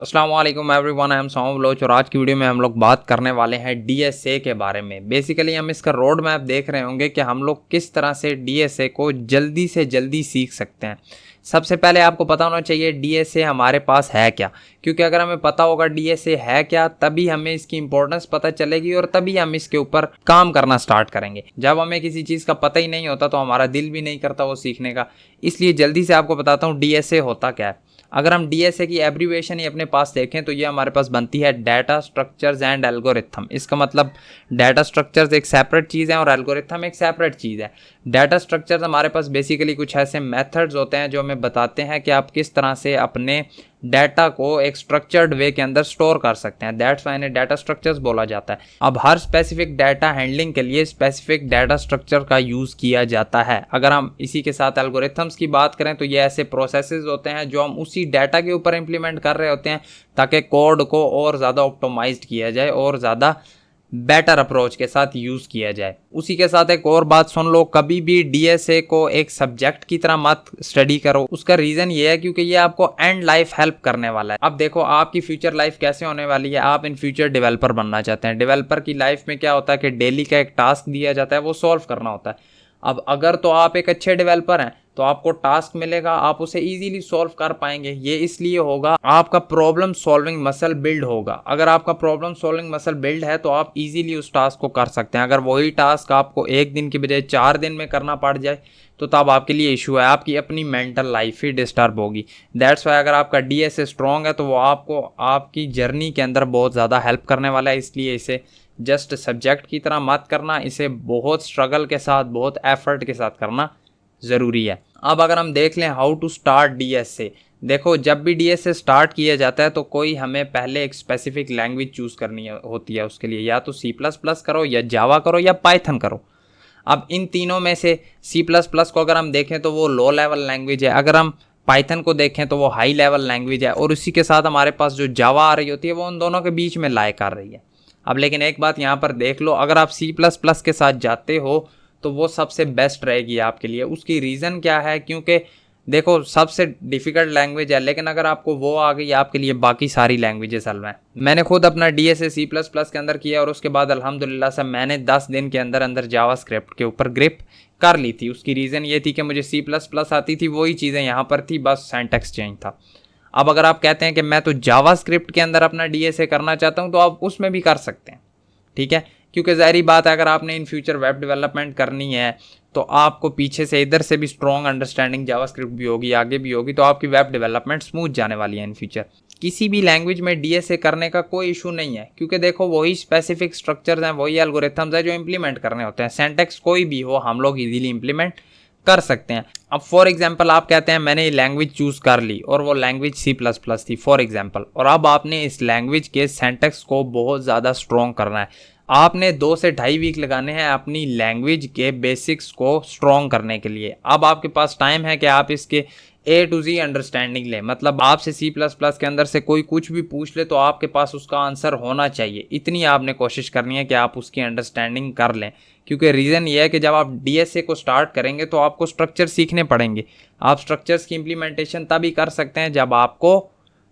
अस्सलाम वालेकुम everyone, I am सौम Bloch और आज की वीडियो में हम लोग बात करने वाले हैं डीएसए के बारे में। बेसिकली हम इसका रोड मैप देख रहे होंगे कि हम लोग किस तरह से डीएसए को जल्दी से जल्दी सीख सकते हैं। सबसे पहले आपको पता होना चाहिए डीएसए हमारे पास है क्या, क्योंकि अगर हमें पता होगा डीएसए है क्या तभी हमें इसकी इंपॉर्टेंस पता चलेगी और तभी हम इसके ऊपर काम करना स्टार्ट करेंगे। जब हमें किसी चीज़ का पता ही नहीं होता तो हमारा दिल भी नहीं करता वो सीखने का। इसलिए जल्दी से आपको बताता हूँ डीएसए होता क्या है। अगर हम डीएसए की एब्रीविएशन ही अपने पास देखें तो ये हमारे पास बनती है डाटा स्ट्रक्चर्स एंड एल्गोरिथम। इसका मतलब डाटा स्ट्रक्चर्स एक सेपरेट चीज़ है और एल्गोरिथम एक सेपरेट चीज़ है। डाटा स्ट्रक्चर्स हमारे पास बेसिकली कुछ ऐसे मेथड्स होते हैं जो हमें बताते हैं कि आप किस तरह से अपने डाटा को एक स्ट्रक्चर्ड वे के अंदर स्टोर कर सकते हैं। दैट्स वाई इन्हें डाटा स्ट्रक्चर्स बोला जाता है। अब हर स्पेसिफिक डाटा हैंडलिंग के लिए स्पेसिफिक डाटा स्ट्रक्चर का यूज़ किया जाता है। अगर हम इसी के साथ एल्गोरिथम्स की बात करें तो ये ऐसे प्रोसेसेस होते हैं जो हम उसी डाटा के ऊपर इम्प्लीमेंट कर रहे होते हैं ताकि कोड को और ज़्यादा ऑप्टिमाइज्ड किया जाए और ज़्यादा बेटर अप्रोच के साथ यूज़ किया जाए। उसी के साथ एक और बात सुन लो, कभी भी डीएसए को एक सब्जेक्ट की तरह मत स्टडी करो। उसका रीज़न ये है क्योंकि ये आपको एंड लाइफ हेल्प करने वाला है। अब देखो आपकी फ्यूचर लाइफ कैसे होने वाली है। आप इन फ्यूचर डेवलपर बनना चाहते हैं। डेवलपर की लाइफ में क्या होता है कि डेली का एक टास्क दिया जाता है, वो सॉल्व करना होता है। अब अगर तो आप एक अच्छे डेवलपर हैं तो आपको टास्क मिलेगा, आप उसे इजीली सॉल्व कर पाएंगे। ये इसलिए होगा आपका प्रॉब्लम सॉल्विंग मसल बिल्ड होगा। अगर आपका प्रॉब्लम सॉल्विंग मसल बिल्ड है तो आप इजीली उस टास्क को कर सकते हैं। अगर वही टास्क आपको एक दिन की बजाय 4 दिन में करना पड़ जाए तो तब आपके लिए इशू है, आपकी अपनी मेंटल लाइफ ही डिस्टर्ब होगी। दैट्स वाई अगर आपका डीएसए स्ट्रॉन्ग है तो वो आपको आपकी जर्नी के अंदर बहुत ज़्यादा हेल्प करने वाला है। इसलिए इसे जस्ट सब्जेक्ट की तरह मत करना, इसे बहुत स्ट्रगल के साथ बहुत एफर्ट के साथ करना ज़रूरी है। अब अगर हम देख लें हाउ टू स्टार्ट डीएसए, देखो जब भी डीएसए स्टार्ट किया जाता है तो कोई हमें पहले एक स्पेसिफिक लैंग्वेज चूज़ करनी होती है। उसके लिए या तो C++ करो या जावा करो या पाइथन करो। अब इन तीनों में से C++ को अगर हम देखें तो वो लो लेवल लैंग्वेज है, अगर हम पाइथन को देखें तो वो हाई लेवल लैंग्वेज है, और उसी के साथ हमारे पास जो जावा आ रही होती है वो उन दोनों के बीच में लाए कर रही है। अब लेकिन एक बात यहाँ पर देख लो, अगर आप C++ के साथ जाते हो तो वो सबसे बेस्ट रहेगी आपके लिए। उसकी रीज़न क्या है, क्योंकि देखो सबसे डिफ़िकल्ट लैंग्वेज है लेकिन अगर आपको वो आ गई आपके लिए बाकी सारी लैंग्वेजेस हल हैं। मैंने खुद अपना डीएसए C++ के अंदर किया और उसके बाद अल्हम्दुलिल्लाह से मैंने 10 दिन के अंदर अंदर जावास्क्रिप्ट के ऊपर ग्रिप कर ली थी। उसकी रीज़न ये थी कि मुझे C++ आती थी, वही चीज़ें यहाँ पर थी, बस सिंटैक्स चेंज था। अब अगर आप कहते हैं कि मैं तो जावास्क्रिप्ट के अंदर अपना डीएसए करना चाहता हूँ तो आप उसमें भी कर सकते हैं, ठीक है। क्योंकि ज़ाहिरी बात है अगर आपने इन फ्यूचर वेब डेवलपमेंट करनी है तो आपको पीछे से इधर से भी स्ट्रॉन्ग अंडरस्टैंडिंग जावास्क्रिप्ट भी होगी, आगे भी होगी, तो आपकी वेब डेवलपमेंट स्मूथ जाने वाली है इन फ्यूचर। किसी भी लैंग्वेज में डीएसए करने का कोई इशू नहीं है, क्योंकि देखो वही स्पेसिफिक स्ट्रक्चर्स हैं, वही एल्गोरिथम्स हैं जो इंप्लीमेंट करने होते हैं। सिंटैक्स कोई भी हो हम लोग इजीली इंप्लीमेंट कर सकते हैं। अब फॉर एग्जांपल आप कहते हैं मैंने ये लैंग्वेज चूज़ कर ली और वो लैंग्वेज C++ थी फॉर एग्जांपल, और अब आपने इस लैंग्वेज के सिंटैक्स को बहुत ज़्यादा स्ट्रॉन्ग करना है। आपने 2 से ढाई वीक लगाने हैं अपनी लैंग्वेज के बेसिक्स को स्ट्रॉन्ग करने के लिए। अब आपके पास टाइम है कि आप इसके A to Z अंडरस्टैंडिंग लें। मतलब आपसे C++ के अंदर से कोई कुछ भी पूछ ले तो आपके पास उसका आंसर होना चाहिए। इतनी आपने कोशिश करनी है कि आप उसकी अंडरस्टैंडिंग कर लें, क्योंकि रीज़न ये है कि जब आप डीएसए को स्टार्ट करेंगे तो आपको स्ट्रक्चर सीखने पड़ेंगे। आप स्ट्रक्चर्स की इम्प्लीमेंटेशन तभी कर सकते हैं जब आपको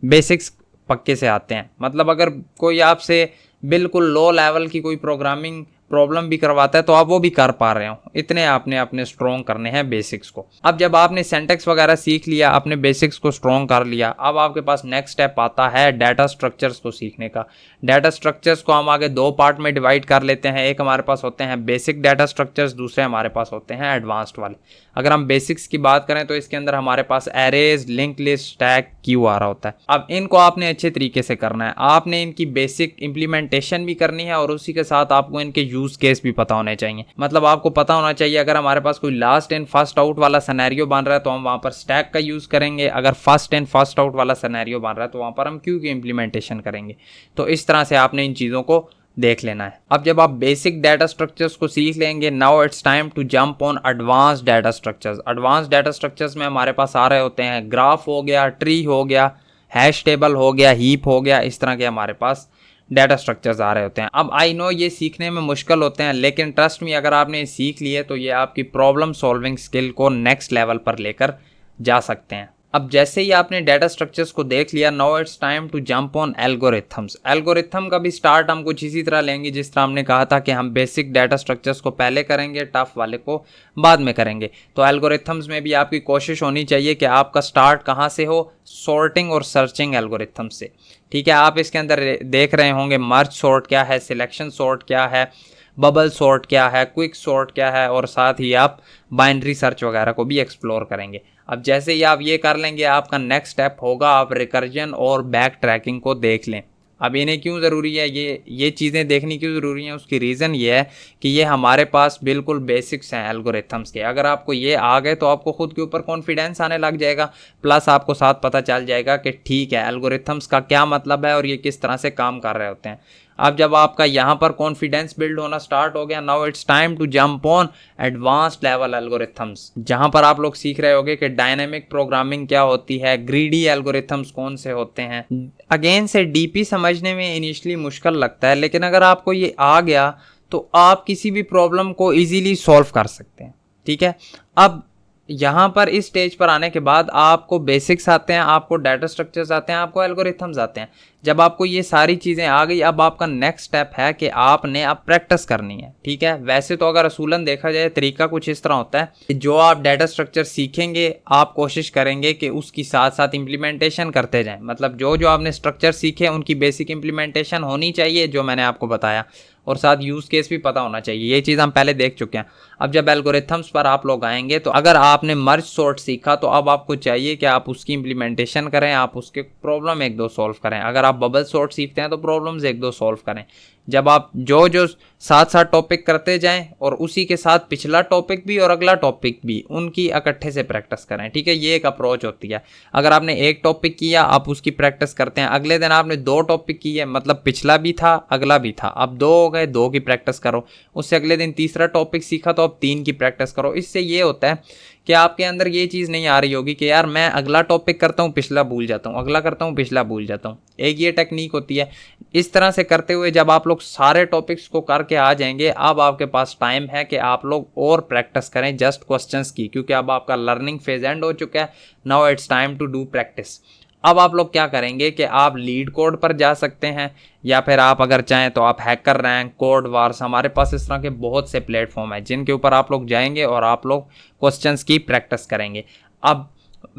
बेसिक्स पक्के से आते हैं। मतलब अगर कोई आपसे बिल्कुल लो लेवल की कोई प्रोग्रामिंग प्रॉब्लम भी करवाता है तो आप वो भी कर पा रहे हो। इतने आपने अपने स्ट्रॉन्ग करने हैं बेसिक्स को। अब जब आपने सिंटैक्स वगैरह सीख लिया, अपने बेसिक्स को स्ट्रॉन्ग कर लिया, अब आपके पास नेक्स्ट स्टेप आता है डाटा स्ट्रक्चर्स को सीखने का। डाटा स्ट्रक्चर्स को हम आगे 2 पार्ट में डिवाइड कर लेते हैं। एक हमारे पास होते हैं बेसिक डाटा स्ट्रक्चर्स, दूसरे हमारे पास होते हैं एडवांस्ड वाले। अगर हम बेसिक्स की बात करें तो इसके अंदर हमारे पास arrays, link list, stack, queue आ रहा होता है। अब इनको आपने अच्छे तरीके से करना है। आपने इनकी बेसिक इंप्लीमेंटेशन भी करनी है और उसी के साथ आपको इनके यूज केस भी पता होने चाहिए। मतलब आपको पता होना चाहिए अगर हमारे पास कोई लास्ट इन फर्स्ट आउट वाला सिनेरियो बन रहा है तो हम वहां पर स्टैक का यूज करेंगे, अगर फर्स्ट इन फर्स्ट आउट वाला सिनेरियो बन रहा है तो वहां पर हम क्यू की इंप्लीमेंटेशन करेंगे। तो इस तरह से आपने इन चीज़ों को देख लेना है। अब जब आप बेसिक डाटा स्ट्रक्चर्स को सीख लेंगे, now it's time to jump on advance data structures. Advance data structures में हमारे पास आ रहे होते हैं ग्राफ हो गया, ट्री हो गया, हैश टेबल हो गया, हीप हो गया, इस तरह के हमारे पास डाटा स्ट्रक्चर्स आ रहे होते हैं। अब आई नो ये सीखने में मुश्किल होते हैं, लेकिन ट्रस्ट मी अगर आपने सीख लिए तो ये आपकी प्रॉब्लम सॉल्विंग स्किल को नेक्स्ट लेवल पर लेकर जा सकते हैं। अब जैसे ही आपने डाटा स्ट्रक्चर्स को देख लिया, now it's time to jump on algorithms. Algorithm का भी स्टार्ट हम कुछ इसी तरह लेंगे जिस तरह हमने कहा था कि हम बेसिक डाटा स्ट्रक्चर्स को पहले करेंगे, टफ वाले को बाद में करेंगे। तो एल्गोरिथम्स में भी आपकी कोशिश होनी चाहिए कि आपका स्टार्ट कहाँ से हो, सॉर्टिंग और सर्चिंग एल्गोरिथम से। ठीक है, आप इसके अंदर देख रहे होंगे मर्ज सॉर्ट क्या है, सिलेक्शन सॉर्ट क्या है, बबल सॉर्ट क्या है, क्विक सॉर्ट क्या है, और साथ ही आप बाइनरी सर्च वगैरह को भी एक्सप्लोर करेंगे। अब जैसे ही आप ये कर लेंगे, आपका नेक्स्ट स्टेप होगा आप रिकर्जन और बैक ट्रैकिंग को देख लें। अब इन्हें क्यों ज़रूरी है, ये चीज़ें देखनी क्यों ज़रूरी हैं, उसकी रीज़न ये है कि ये हमारे पास बिल्कुल बेसिक्स हैं एल्गोरिथम्स के। अगर आपको ये आ गए तो आपको खुद के ऊपर कॉन्फिडेंस आने लग जाएगा, प्लस आपको साथ पता चल जाएगा कि ठीक है एल्गोरिथम्स का क्या मतलब है और ये किस तरह से काम कर रहे होते हैं। अब जब आपका यहाँ पर कॉन्फिडेंस बिल्ड होना स्टार्ट हो गया, now it's time to jump on advanced level algorithms, जहाँ पर आप लोग सीख रहे होगे कि डायनेमिक प्रोग्रामिंग क्या होती है, ग्रीडी एल्गोरिथम्स कौन से होते हैं। अगेन से डीपी समझने में इनिशियली मुश्किल लगता है, लेकिन अगर आपको ये आ गया तो आप किसी भी प्रॉब्लम को ईजीली सॉल्व कर सकते हैं। ठीक है, अब यहाँ पर इस स्टेज पर आने के बाद आपको बेसिक्स आते हैं, आपको डाटा स्ट्रक्चर्स आते हैं, आपको एल्गोरिथम्स आते हैं। जब आपको ये सारी चीज़ें आ गई, अब आपका नेक्स्ट स्टेप है कि आपने अब प्रैक्टिस करनी है। ठीक है, वैसे तो अगर असूलन देखा जाए तरीका कुछ इस तरह होता है कि जो आप डाटा स्ट्रक्चर सीखेंगे आप कोशिश करेंगे कि उसकी साथ साथ इम्प्लीमेंटेशन करते जाएं। मतलब जो जो आपने स्ट्रक्चर सीखे उनकी बेसिक इम्प्लीमेंटेशन होनी चाहिए, जो मैंने आपको बताया, और साथ यूज़ केस भी पता होना चाहिए। ये चीज़ हम पहले देख चुके हैं। अब जब एल्गोरिथम्स पर आप लोग आएंगे तो अगर आपने मर्ज सॉर्ट सीखा तो अब आपको चाहिए कि आप उसकी इम्प्लीमेंटेशन करें, आप उसके प्रॉब्लम एक दो सॉल्व करें। अगर आप बबल सॉर्ट सीखते हैं तो प्रॉब्लम्स एक दो सॉल्व करें। जब आप जो जो साथ साथ टॉपिक करते जाएं और उसी के साथ पिछला टॉपिक भी और अगला टॉपिक भी, उनकी इकट्ठे से प्रैक्टिस करें। ठीक है, ये एक अप्रोच होती है। अगर आपने एक टॉपिक किया आप उसकी प्रैक्टिस करते हैं, अगले दिन आपने दो टॉपिक किए, मतलब पिछला भी था अगला भी था, अब दो हो गए, दो की प्रैक्टिस करो। उससे अगले दिन तीसरा टॉपिक सीखा तो अब तीन की प्रैक्टिस करो। इससे ये होता है कि आपके अंदर ये चीज़ नहीं आ रही होगी कि यार मैं अगला टॉपिक करता हूँ पिछला भूल जाता हूँ, अगला करता हूँ पिछला भूल जाता हूँ। एक ये टेक्निक होती है। इस तरह से करते हुए जब आप लोग सारे टॉपिक्स को करके आ जाएंगे, अब आपके पास टाइम है कि आप लोग और प्रैक्टिस करें जस्ट क्वेश्चंस की, क्योंकि अब आपका लर्निंग फेज एंड हो चुका है। Now it's time to do practice. अब आप लोग क्या करेंगे कि आप लीड कोड पर जा सकते हैं, या फिर आप अगर चाहें तो आप हैकर रैंक, कोड वार्स, हमारे पास इस तरह के बहुत से प्लेटफॉर्म हैं जिनके ऊपर आप लोग जाएंगे और आप लोग क्वेश्चंस की प्रैक्टिस करेंगे। अब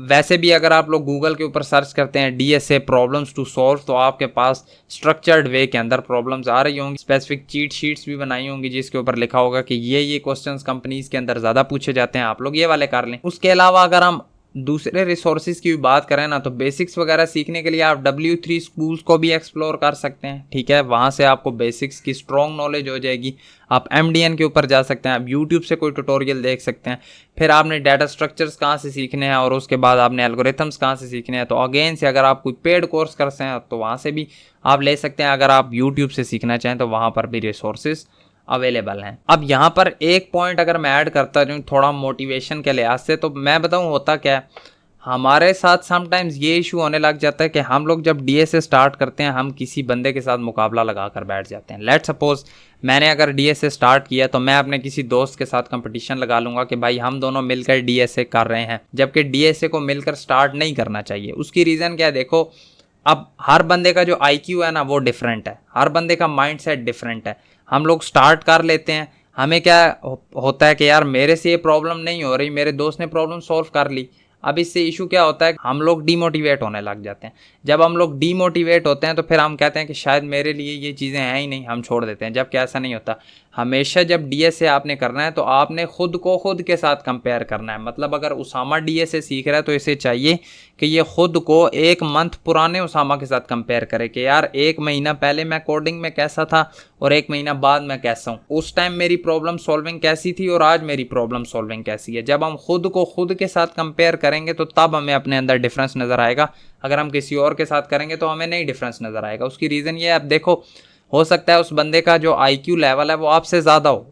वैसे भी अगर आप लोग गूगल के ऊपर सर्च करते हैं डीएसए प्रॉब्लम्स टू सॉल्व, तो आपके पास स्ट्रक्चर्ड वे के अंदर प्रॉब्लम्स आ रही होंगी, स्पेसिफिक चीट शीट्स भी बनाई होंगी जिसके ऊपर लिखा होगा कि ये क्वेश्चंस कंपनीज के अंदर ज़्यादा पूछे जाते हैं, आप लोग ये वाले कर लें। उसके अलावा अगर हम दूसरे रिसोर्सेज की भी बात करें ना, तो बेसिक्स वगैरह सीखने के लिए आप W3 स्कूल्स को भी एक्सप्लोर कर सकते हैं। ठीक है, वहाँ से आपको बेसिक्स की स्ट्रॉन्ग नॉलेज हो जाएगी। आप MDN के ऊपर जा सकते हैं, आप यूट्यूब से कोई ट्यूटोरियल देख सकते हैं। फिर आपने डाटा स्ट्रक्चर्स कहाँ से सीखने हैं और उसके बाद आपने एल्गोरिथम्स कहाँ से सीखने हैं, तो अगेन से अगर आप कोई पेड कोर्स करते हैं तो वहाँ से भी आप ले सकते हैं। अगर आप यूट्यूब से सीखना चाहें तो वहाँ पर भी रिसोर्सेज अवेलेबल हैं। अब यहाँ पर एक पॉइंट अगर मैं ऐड करता हूँ थोड़ा मोटिवेशन के लिहाज से, तो मैं बताऊँ होता क्या है, हमारे साथ समटाइम्स ये इशू होने लग जाता है कि हम लोग जब डीएसए स्टार्ट करते हैं हम किसी बंदे के साथ मुकाबला लगा कर बैठ जाते हैं। लेट्स सपोज मैंने अगर डीएसए स्टार्ट किया तो मैं अपने किसी दोस्त के साथ कंपटीशन लगा लूंगा कि भाई हम दोनों मिलकर डीएसए कर रहे हैं, जबकि डीएसए को मिलकर स्टार्ट नहीं करना चाहिए। उसकी रीज़न क्या है, देखो अब हर बंदे का जो IQ है ना वो डिफरेंट है, हर बंदे का माइंड सेट डिफरेंट है। हम लोग स्टार्ट कर लेते हैं, हमें क्या होता है कि यार मेरे से ये प्रॉब्लम नहीं हो रही, मेरे दोस्त ने प्रॉब्लम सॉल्व कर ली। अब इससे इशू क्या होता है, हम लोग डीमोटिवेट होने लग जाते हैं। जब हम लोग डीमोटिवेट होते हैं तो फिर हम कहते हैं कि शायद मेरे लिए ये चीज़ें हैं ही नहीं, हम छोड़ देते हैं। जबकि ऐसा नहीं होता। हमेशा जब डीएसए आपने करना है तो आपने खुद को खुद के साथ कंपेयर करना है। मतलब अगर उसामा डीएसए सीख रहा है तो इसे चाहिए कि ये खुद को एक मंथ पुराने उसामा के साथ कंपेयर करे कि यार 1 महीना पहले मैं कोडिंग में कैसा था और 1 महीना बाद मैं कैसा हूँ, उस टाइम मेरी प्रॉब्लम सॉल्विंग कैसी थी और आज मेरी प्रॉब्लम सॉल्विंग कैसी है। जब हम खुद को खुद के साथ कंपेयर करेंगे तो तब हमें अपने अंदर डिफरेंस नज़र आएगा। अगर हम किसी और के साथ करेंगे तो हमें नहीं डिफरेंस नज़र आएगा। उसकी रीज़न ये है, आप देखो हो सकता है उस बंदे का जो IQ लेवल है वो आपसे ज़्यादा हो,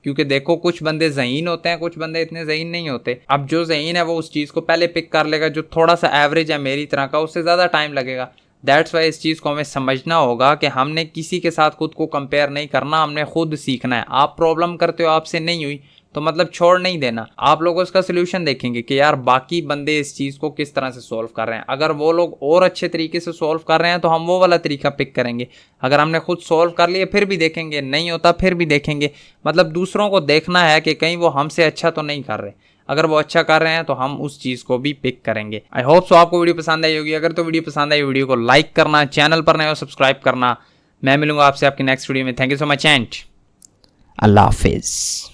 क्योंकि देखो कुछ बंदे ज़हीन होते हैं, कुछ बंदे इतने ज़हीन नहीं होते। अब जो ज़हीन है वो उस चीज़ को पहले पिक कर लेगा, जो थोड़ा सा एवरेज है मेरी तरह का उससे ज़्यादा टाइम लगेगा। दैट्स वाई इस चीज़ को हमें समझना होगा कि हमने किसी के साथ खुद को कंपेयर नहीं करना, हमने खुद सीखना है। आप प्रॉब्लम करते हो आपसे नहीं हुई तो मतलब छोड़ नहीं देना, आप लोग उसका सोल्यूशन देखेंगे कि यार बाकी बंदे इस चीज़ को किस तरह से सॉल्व कर रहे हैं। अगर वो लोग और अच्छे तरीके से सॉल्व कर रहे हैं तो हम वो वाला तरीका पिक करेंगे। अगर हमने खुद सॉल्व कर लिया फिर भी देखेंगे, नहीं होता फिर भी देखेंगे। मतलब दूसरों को देखना है कि कहीं वो हमसे अच्छा तो नहीं कर रहे। अगर वो अच्छा कर रहे हैं तो हम उस चीज़ को भी पिक करेंगे। आई होप सो आपको वीडियो पसंद आई होगी। अगर तो वीडियो पसंद आई, वीडियो को लाइक करना, चैनल पर नए हो सब्सक्राइब करना। मैं मिलूंगा आपसे आपकी नेक्स्ट वीडियो में। Thank you so much and अल्लाह हाफिज़।